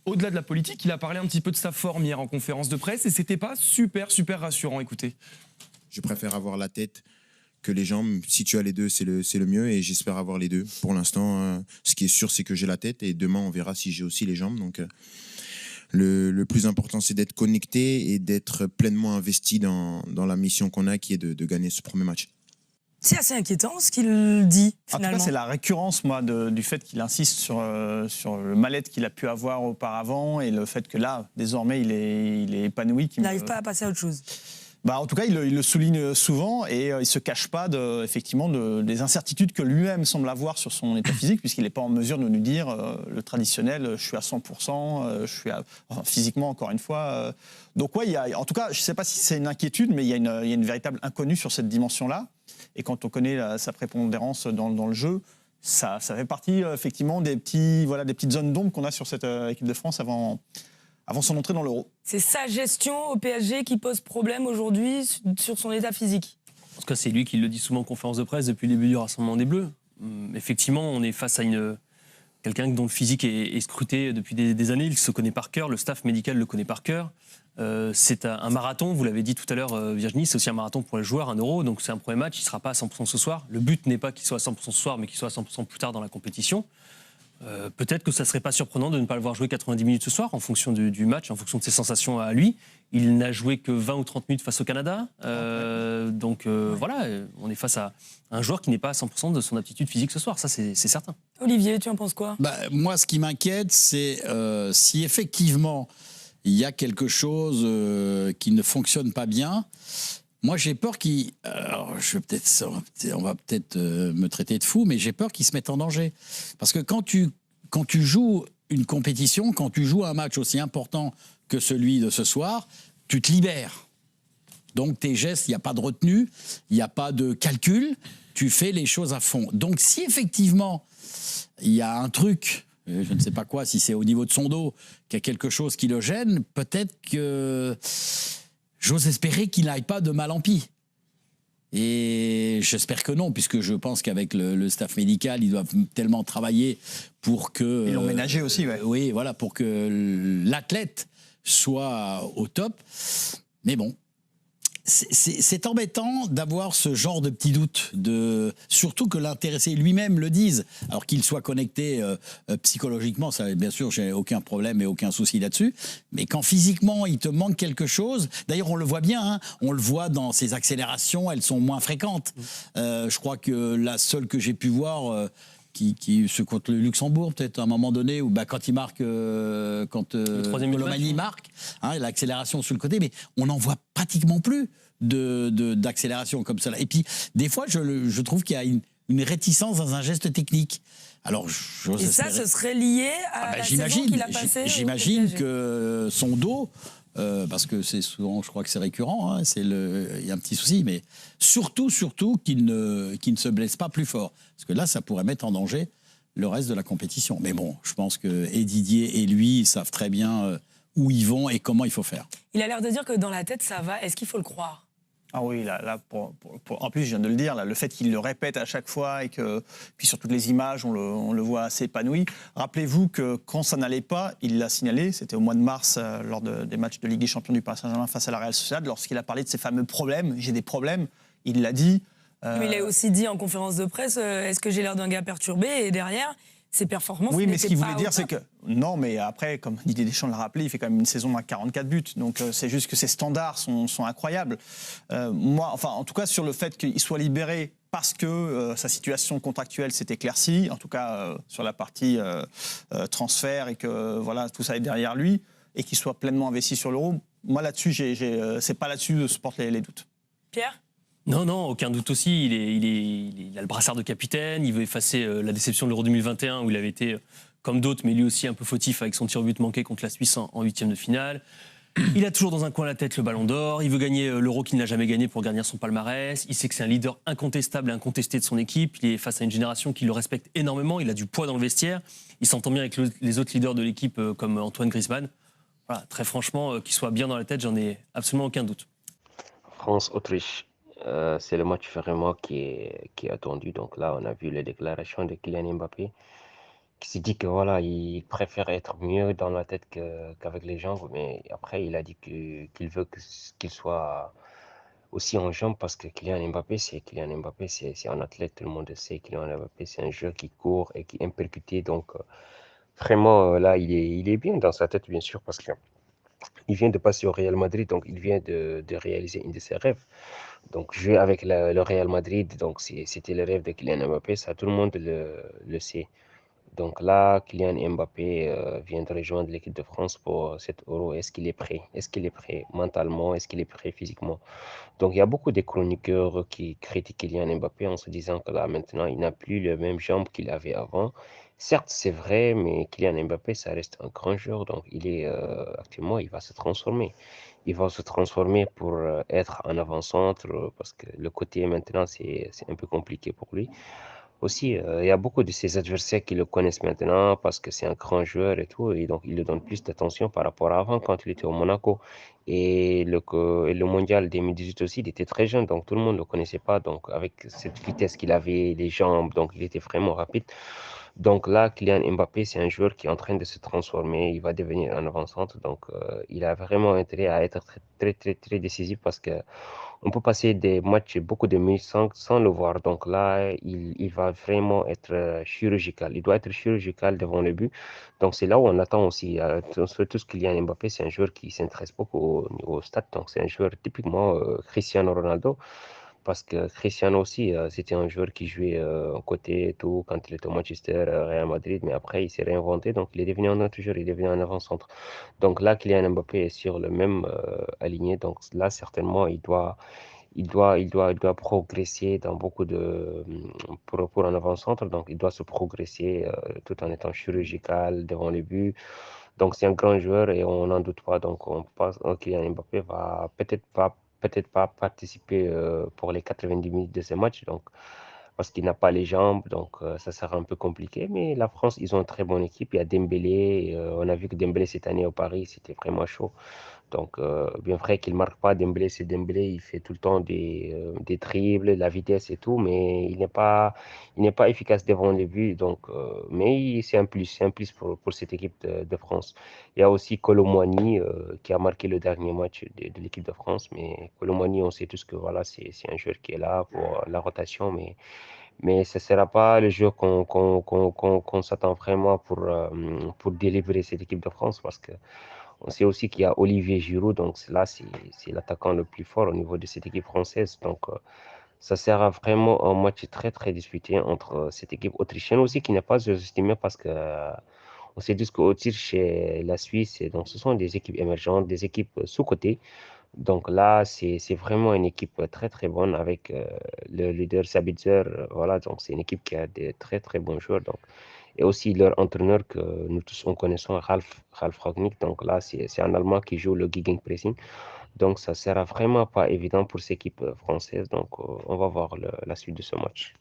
au-delà de la politique, il a parlé un petit peu de sa forme hier en conférence de presse et c'était pas super rassurant. Écoutez. Je préfère avoir la tête que les jambes. Si tu as les deux, c'est le mieux et j'espère avoir les deux. Pour l'instant, ce qui est sûr, c'est que j'ai la tête et demain, on verra si j'ai aussi les jambes. Donc, le plus important, c'est d'être connecté et d'être pleinement investi dans la mission qu'on a, qui est de gagner ce premier match. C'est assez inquiétant ce qu'il dit, finalement. En tout cas, c'est la récurrence, moi, du fait qu'il insiste sur le mal-être qu'il a pu avoir auparavant et le fait que là, désormais, il est épanoui. Il n'arrive pas à passer à autre chose. En tout cas, il le souligne souvent et il ne se cache pas effectivement des incertitudes que lui-même semble avoir sur son état physique, puisqu'il n'est pas en mesure de nous dire le traditionnel, je suis à 100%, je suis physiquement, encore une fois. Donc, ouais, en tout cas, je ne sais pas si c'est une inquiétude, mais il y a une véritable inconnue sur cette dimension-là. Et quand on connaît sa prépondérance dans le jeu, ça fait partie effectivement des petites zones d'ombre qu'on a sur cette équipe de France avant son entrée dans l'Euro. C'est sa gestion au PSG qui pose problème aujourd'hui sur son état physique. En tout cas, c'est lui qui le dit souvent en conférence de presse depuis le début du Rassemblement des Bleus. Effectivement, on est face à quelqu'un dont le physique est scruté depuis des années. Il se connaît par cœur, le staff médical le connaît par cœur. C'est un marathon, vous l'avez dit tout à l'heure, Virginie, c'est aussi un marathon pour les joueurs, un Euro. Donc c'est un premier match, il ne sera pas à 100% ce soir. Le but n'est pas qu'il soit à 100% ce soir, mais qu'il soit à 100% plus tard dans la compétition. Peut-être que ça ne serait pas surprenant de ne pas le voir jouer 90 minutes ce soir en fonction du match, en fonction de ses sensations à lui. Il n'a joué que 20 ou 30 minutes face au Canada. Voilà, on est face à un joueur qui n'est pas à 100% de son aptitude physique ce soir, ça c'est certain. Olivier, tu en penses quoi ? Moi, ce qui m'inquiète, c'est si effectivement il y a quelque chose qui ne fonctionne pas bien. Moi, j'ai peur on va peut-être me traiter de fou, mais j'ai peur qu'il se mette en danger. Parce que quand tu joues une compétition, quand tu joues un match aussi important que celui de ce soir, tu te libères. Donc, tes gestes, il n'y a pas de retenue, il n'y a pas de calcul, tu fais les choses à fond. Donc, si effectivement, il y a un truc, je ne sais pas quoi, si c'est au niveau de son dos, qu'il y a quelque chose qui le gêne, peut-être que... J'ose espérer qu'il n'aille pas de mal en pis. Et j'espère que non, puisque je pense qu'avec le staff médical, ils doivent tellement travailler pour que... Ils l'ont ménagé aussi, ouais. Oui, voilà, pour que l'athlète soit au top. Mais bon, c'est embêtant d'avoir ce genre de petits doutes, surtout que l'intéressé lui-même le dise, alors qu'il soit connecté psychologiquement, ça, bien sûr, j'ai aucun problème et aucun souci là-dessus, mais quand physiquement il te manque quelque chose, d'ailleurs on le voit bien, hein, on le voit dans ses accélérations, elles sont moins fréquentes. Je crois que la seule que j'ai pu voir... se contre le Luxembourg, peut-être à un moment donné, ou quand il marque, quand Colomani marque, hein, l'accélération sur le côté, mais on n'en voit pratiquement plus d'accélération comme ça. Et puis, des fois, je trouve qu'il y a une réticence dans un geste technique. Alors, et ça, ce serait lié à la saison qu'il a passée. J'imagine que son dos... parce que c'est souvent, je crois que c'est récurrent, hein, il y a un petit souci, mais surtout qu'il ne se blesse pas plus fort. Parce que là, ça pourrait mettre en danger le reste de la compétition. Mais bon, je pense que et Didier et lui savent très bien où ils vont et comment il faut faire. Il a l'air de dire que dans la tête, ça va. Est-ce qu'il faut le croire ? Ah oui, là en plus, je viens de le dire, là, le fait qu'il le répète à chaque fois et que, puis sur toutes les images, on le voit assez épanoui. Rappelez-vous que quand ça n'allait pas, il l'a signalé, c'était au mois de mars, lors des matchs de Ligue des Champions du Paris Saint-Germain face à la Real Sociedad, lorsqu'il a parlé de ces fameux problèmes. J'ai des problèmes, il l'a dit. Mais il a aussi dit en conférence de presse, est-ce que j'ai l'air d'un gars perturbé ? Et derrière, ses performances. Oui, mais ce qu'il voulait dire, c'est que. Non, mais après, comme Didier Deschamps l'a rappelé, il fait quand même une saison à 44 buts. Donc c'est juste que ses standards sont incroyables. Moi, enfin, en tout cas, sur le fait qu'il soit libéré parce que sa situation contractuelle s'est éclaircie, en tout cas sur la partie transfert et que voilà, tout ça est derrière lui, et qu'il soit pleinement investi sur l'Euro, moi là-dessus, c'est pas là-dessus que se portent les doutes. Pierre ? Non, aucun doute aussi. Il a le brassard de capitaine. Il veut effacer la déception de l'Euro 2021 où il avait été, comme d'autres, mais lui aussi un peu fautif avec son tir au but manqué contre la Suisse en huitième de finale. Il a toujours dans un coin de la tête le ballon d'or. Il veut gagner l'Euro qu'il n'a jamais gagné pour garnir son palmarès. Il sait que c'est un leader incontestable et incontesté de son équipe. Il est face à une génération qui le respecte énormément. Il a du poids dans le vestiaire. Il s'entend bien avec les autres leaders de l'équipe comme Antoine Griezmann. Voilà, très franchement, qu'il soit bien dans la tête, j'en ai absolument aucun doute. France-Autriche. C'est le match vraiment qui est attendu. Donc là, on a vu les déclarations de Kylian Mbappé qui s'est dit que voilà, il préfère être mieux dans la tête qu'avec les jambes. Mais après, il a dit qu'il veut qu'il soit aussi en jambes parce que Kylian Mbappé, c'est un athlète, tout le monde le sait. Kylian Mbappé, c'est un joueur qui court et qui est percuté. Donc, vraiment, là, il est bien dans sa tête, bien sûr, parce que il vient de passer au Real Madrid, donc il vient de réaliser une de ses rêves. Donc, jouer avec le Real Madrid, donc c'était le rêve de Kylian Mbappé, ça tout le monde le sait. Donc là, Kylian Mbappé vient de rejoindre l'équipe de France pour cet Euro. Est-ce qu'il est prêt? Est-ce qu'il est prêt mentalement? Est-ce qu'il est prêt physiquement? Donc il y a beaucoup de chroniqueurs qui critiquent Kylian Mbappé en se disant que là maintenant, il n'a plus les mêmes jambes qu'il avait avant. Certes, c'est vrai, mais Kylian Mbappé, ça reste un grand joueur. Donc il est actuellement, il va se transformer. Il va se transformer pour être un avant-centre parce que le côté maintenant, c'est un peu compliqué pour lui. Aussi, il y a beaucoup de ses adversaires qui le connaissent maintenant parce que c'est un grand joueur et tout, et donc il lui donne plus d'attention par rapport à avant quand il était au Monaco. Et le mondial 2018 aussi, il était très jeune, donc tout le monde ne le connaissait pas. Donc avec cette vitesse qu'il avait, les jambes, donc il était vraiment rapide. Donc là, Kylian Mbappé, c'est un joueur qui est en train de se transformer, il va devenir un avant-centre, donc il a vraiment intérêt à être très, très, très, très décisif parce que on peut passer des matchs, beaucoup de minutes sans le voir. Donc là, il va vraiment être chirurgical. Il doit être chirurgical devant le but. Donc c'est là où on attend aussi. Surtout ce Kylian Mbappé, c'est un joueur qui s'intéresse beaucoup au stade. Donc c'est un joueur typiquement Cristiano Ronaldo. Parce que Cristiano aussi, c'était un joueur qui jouait côté et tout quand il était au Manchester, Real Madrid. Mais après, il s'est réinventé. Donc il est devenu un autre joueur. Il est devenu un avant-centre. Donc là, Kylian Mbappé est sur le même aligné. Donc là, certainement, il doit progresser dans beaucoup pour un avant-centre. Donc, il doit se progresser tout en étant chirurgical devant les buts. Donc, c'est un grand joueur et on n'en doute pas. Donc, on pense que Kylian Mbappé va peut-être pas participer pour les 90 minutes de ce match. Donc, parce qu'il n'a pas les jambes, donc ça sera un peu compliqué. Mais la France, ils ont une très bonne équipe. Il y a Dembélé. On a vu que Dembélé cette année au Paris, c'était vraiment chaud. Donc, bien vrai qu'il ne marque pas, Dembélé, c'est Dembélé, il fait tout le temps des dribbles, la vitesse et tout, mais il n'est pas efficace devant les buts. Donc, mais c'est un plus pour cette équipe de France. Il y a aussi Kolo Muani qui a marqué le dernier match de l'équipe de France, mais Kolo Muani, on sait tous que voilà, c'est un joueur qui est là pour la rotation, mais ce ne sera pas le jeu qu'on s'attend vraiment pour délivrer cette équipe de France parce que on sait aussi qu'il y a Olivier Giroud, donc là, c'est l'attaquant le plus fort au niveau de cette équipe française. Donc, ça sera vraiment un match très, très disputé entre cette équipe autrichienne aussi, qui n'est pas sous-estimée parce que on sait tous qu'Autriche et la Suisse, et donc ce sont des équipes émergentes, des équipes sous-cotées. Donc là, c'est vraiment une équipe très, très bonne avec le leader Sabitzer. Voilà, donc c'est une équipe qui a des très, très bons joueurs. Donc, et aussi leur entraîneur que nous tous on connaissons, Ralf Rangnick. Donc là, c'est un Allemand qui joue le Gegenpressing. Donc ça sera vraiment pas évident pour cette équipe française. Donc on va voir la suite de ce match.